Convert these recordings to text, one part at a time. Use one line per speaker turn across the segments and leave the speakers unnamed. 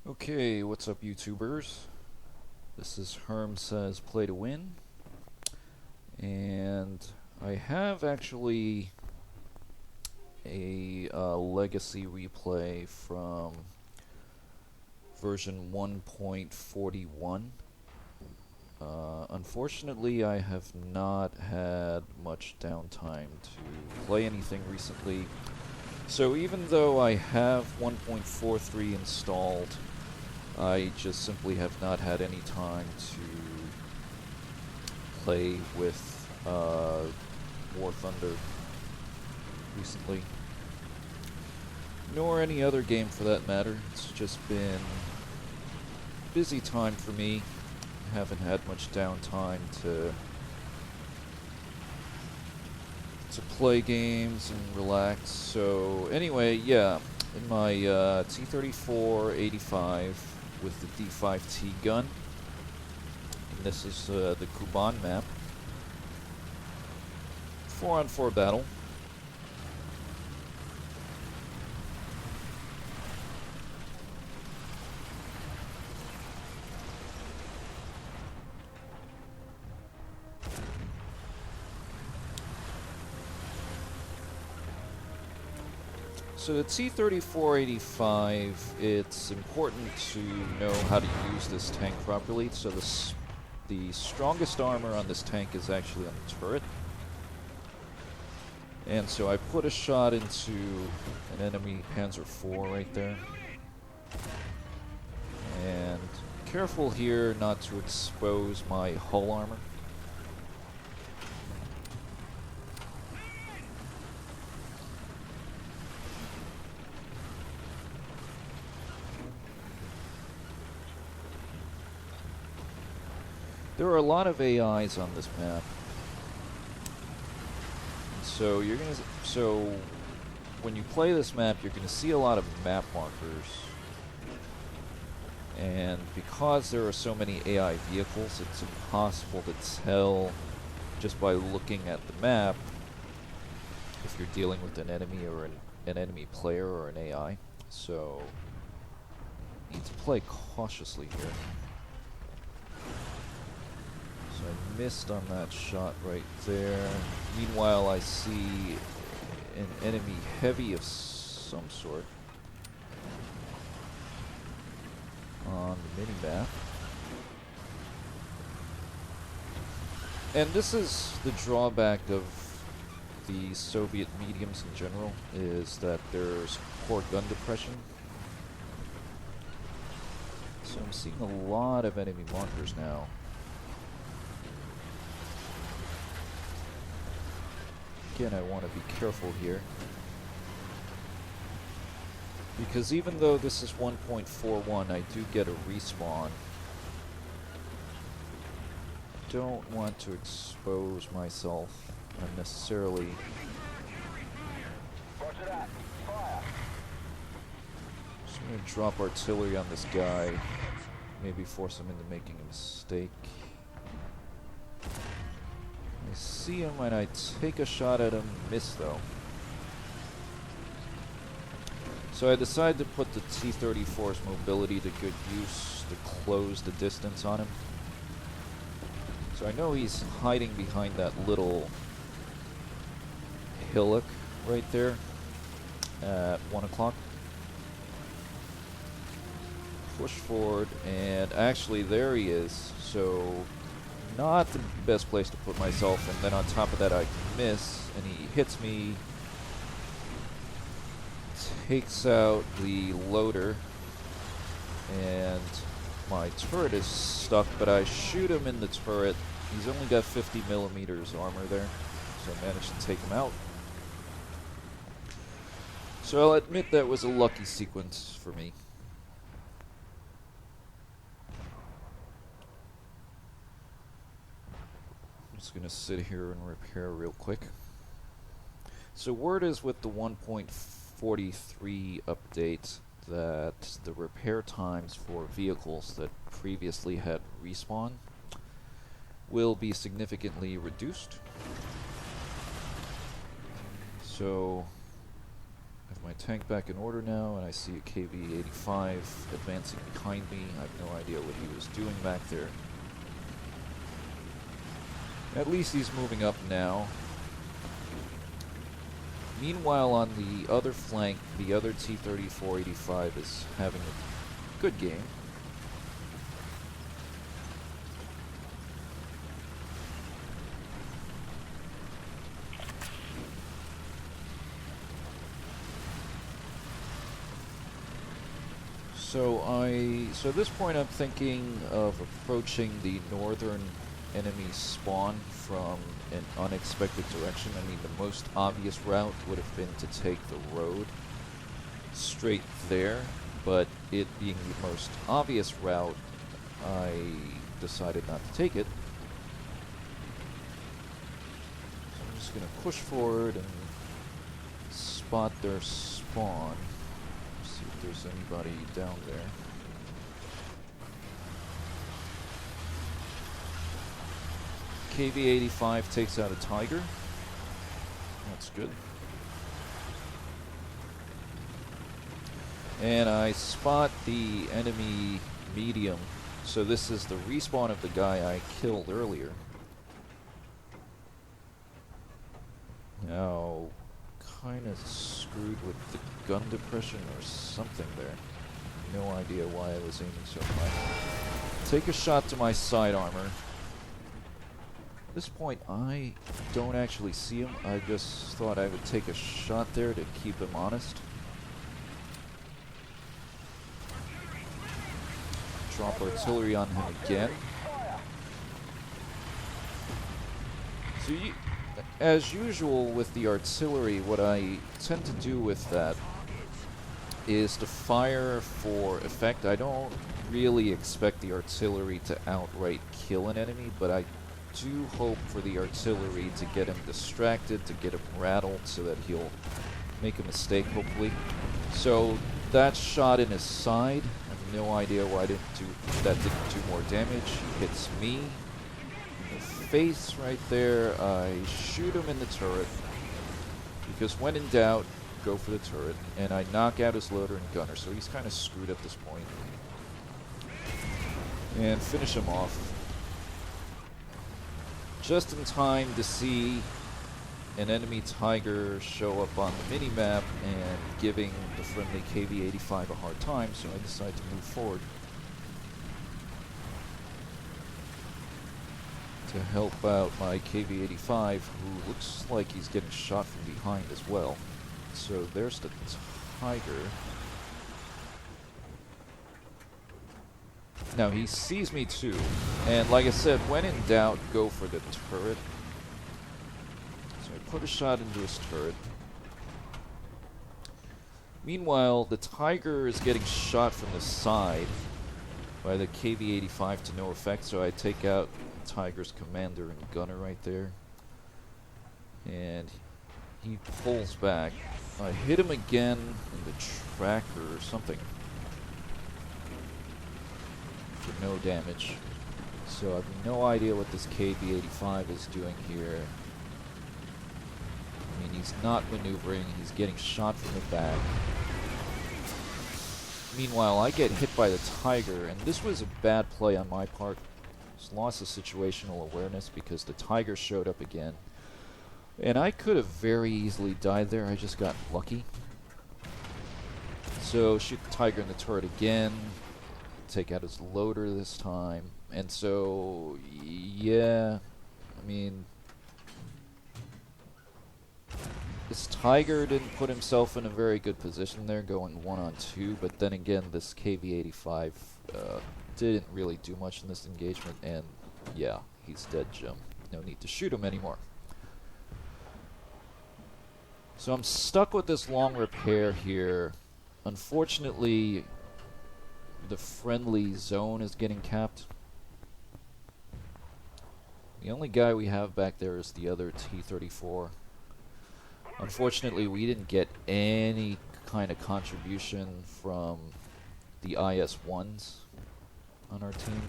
Okay, what's up, YouTubers? This is Herm Says Play to Win, and I have actually a legacy replay from version 1.41. Unfortunately, I have not had much downtime to play anything recently, so even though I have 1.43 installed, I just simply have not had any time to play with War Thunder recently, nor any other game for that matter. It's just been busy time for me. Haven't had much downtime to play games and relax. So anyway, yeah, in my T-34-85 with the D5T gun. And this is the Kuban map. 4-on-4 battle. So the T-34-85, it's important to know how to use this tank properly. So the strongest armor on this tank is actually on the turret. And so I put a shot into an enemy Panzer IV right there. And careful here not to expose my hull armor. There are a lot of AIs on this map. So when you play this map, you're gonna see a lot of map markers. And because there are so many AI vehicles, it's impossible to tell just by looking at the map if you're dealing with an enemy or an enemy player or an AI. So you need to play cautiously here. So I missed on that shot right there. Meanwhile, I see an enemy heavy of some sort on the mini-map. And this is the drawback of the Soviet mediums in general, is that there's poor gun depression. So I'm seeing a lot of enemy markers now. Again, I want to be careful here, because even though this is 1.41, I do get a respawn. Don't want to expose myself unnecessarily. Just going to drop artillery on this guy, maybe force him into making a mistake. I see him and I take a shot at him, miss though. So I decide to put the T-34's mobility to good use to close the distance on him. So I know he's hiding behind that little hillock right there at 1 o'clock. Push forward, and actually there he is. So not the best place to put myself, and then on top of that I miss, and he hits me, takes out the loader, and my turret is stuck, but I shoot him in the turret. He's only got 50 millimeters armor there, so I managed to take him out. So I'll admit that was a lucky sequence for me. Just gonna sit here and repair real quick. So word is with the 1.43 update that the repair times for vehicles that previously had respawn will be significantly reduced. So I have my tank back in order now, and I see a KV-85 advancing behind me. I have no idea what he was doing back there. At least he's moving up now. Meanwhile, on the other flank, the other T-34-85 is having a good game. So at this point I'm thinking of approaching the northern enemy spawn from an unexpected direction. I mean, the most obvious route would have been to take the road straight there, but it being the most obvious route, I decided not to take it. So I'm just going to push forward and spot their spawn. See if there's anybody down there. KV-85 takes out a Tiger. That's good. And I spot the enemy medium. So this is the respawn of the guy I killed earlier. Now, kind of screwed with the gun depression or something there. No idea why I was aiming so high. Take a shot to my side armor. At this point, I don't actually see him. I just thought I would take a shot there to keep him honest. Drop artillery on him again. So as usual with the artillery, what I tend to do with that is to fire for effect. I don't really expect the artillery to outright kill an enemy, but I do hope for the artillery to get him distracted, to get him rattled, so that he'll make a mistake, hopefully. So that shot in his side, I have no idea why that didn't do more damage. He hits me in the face right there. I shoot him in the turret, because when in doubt, go for the turret, and I knock out his loader and gunner, so he's kind of screwed at this point. And finish him off. Just in time to see an enemy Tiger show up on the minimap and giving the friendly KV-85 a hard time, so I decide to move forward to help out my KV-85, who looks like he's getting shot from behind as well. So there's the Tiger. Now he sees me too, and like I said, when in doubt, go for the turret. So I put a shot into his turret. Meanwhile, the Tiger is getting shot from the side by the KV-85 to no effect, so I take out the Tiger's commander and gunner right there. And he pulls back. I hit him again in the tracker or something. For no damage. So I have no idea what this KV-85 is doing here. I mean, he's not maneuvering, he's getting shot from the back. Meanwhile, I get hit by the Tiger, and this was a bad play on my part. Just lost of situational awareness because the Tiger showed up again. And I could have very easily died there, I just got lucky. So shoot the Tiger in the turret again. Take out his loader this time, and so yeah, I mean, this Tiger didn't put himself in a very good position there, going 1-on-2. But then again, this KV-85 didn't really do much in this engagement, and yeah, he's dead, Jim. No need to shoot him anymore. So I'm stuck with this long repair here. Unfortunately, the friendly zone is getting capped. The only guy we have back there is the other T-34. Unfortunately, we didn't get any kind of contribution from the IS-1s on our team.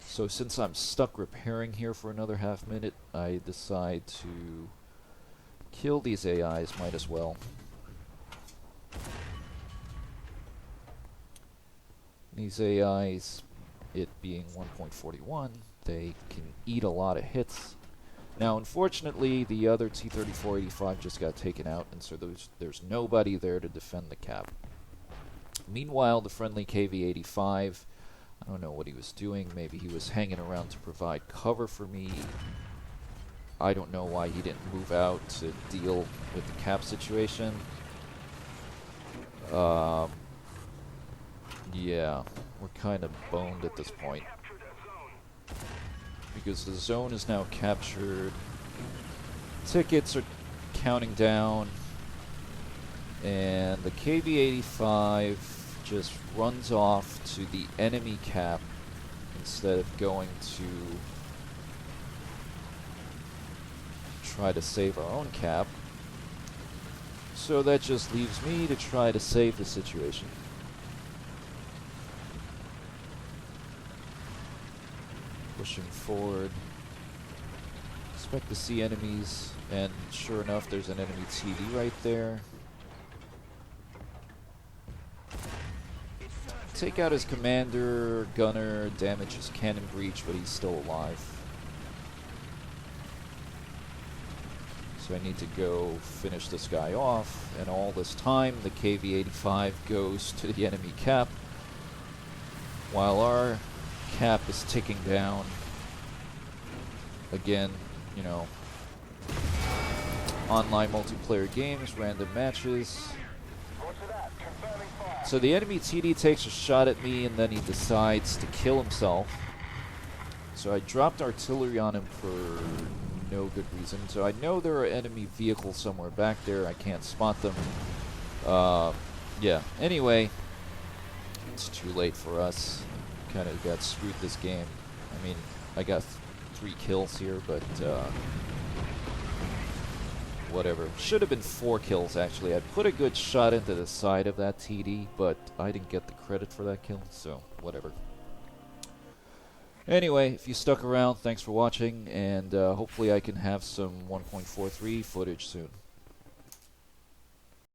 So since I'm stuck repairing here for another half minute, I decide to kill these AIs, might as well. These AIs, it being 1.41, they can eat a lot of hits. Now, unfortunately, the other T-34-85 just got taken out, and so there's nobody there to defend the cap. Meanwhile, the friendly KV-85, I don't know what he was doing. Maybe he was hanging around to provide cover for me. I don't know why he didn't move out to deal with the cap situation. Yeah, we're kind of boned at this point. Because the zone is now captured. Tickets are counting down. And the KV-85 just runs off to the enemy cap instead of going to try to save our own cap. So that just leaves me to try to save the situation. Pushing forward. Expect to see enemies, and sure enough, there's an enemy TD right there. Take out his commander, gunner, damage his cannon breach, but he's still alive. So I need to go finish this guy off, and all this time the KV-85 goes to the enemy cap, while our cap is ticking down. Again, you know, online multiplayer games, random matches. So the enemy TD takes a shot at me, and then he decides to kill himself. So I dropped artillery on him for no good reason. So I know there are enemy vehicles somewhere back there. I can't spot them. Yeah, anyway, it's too late for us. Kind of got screwed this game. I mean, I got 3 kills here, but whatever. Should have been 4 kills, actually. I put a good shot into the side of that TD, but I didn't get the credit for that kill, so whatever. Anyway, if you stuck around, thanks for watching, and hopefully I can have some 1.43 footage soon.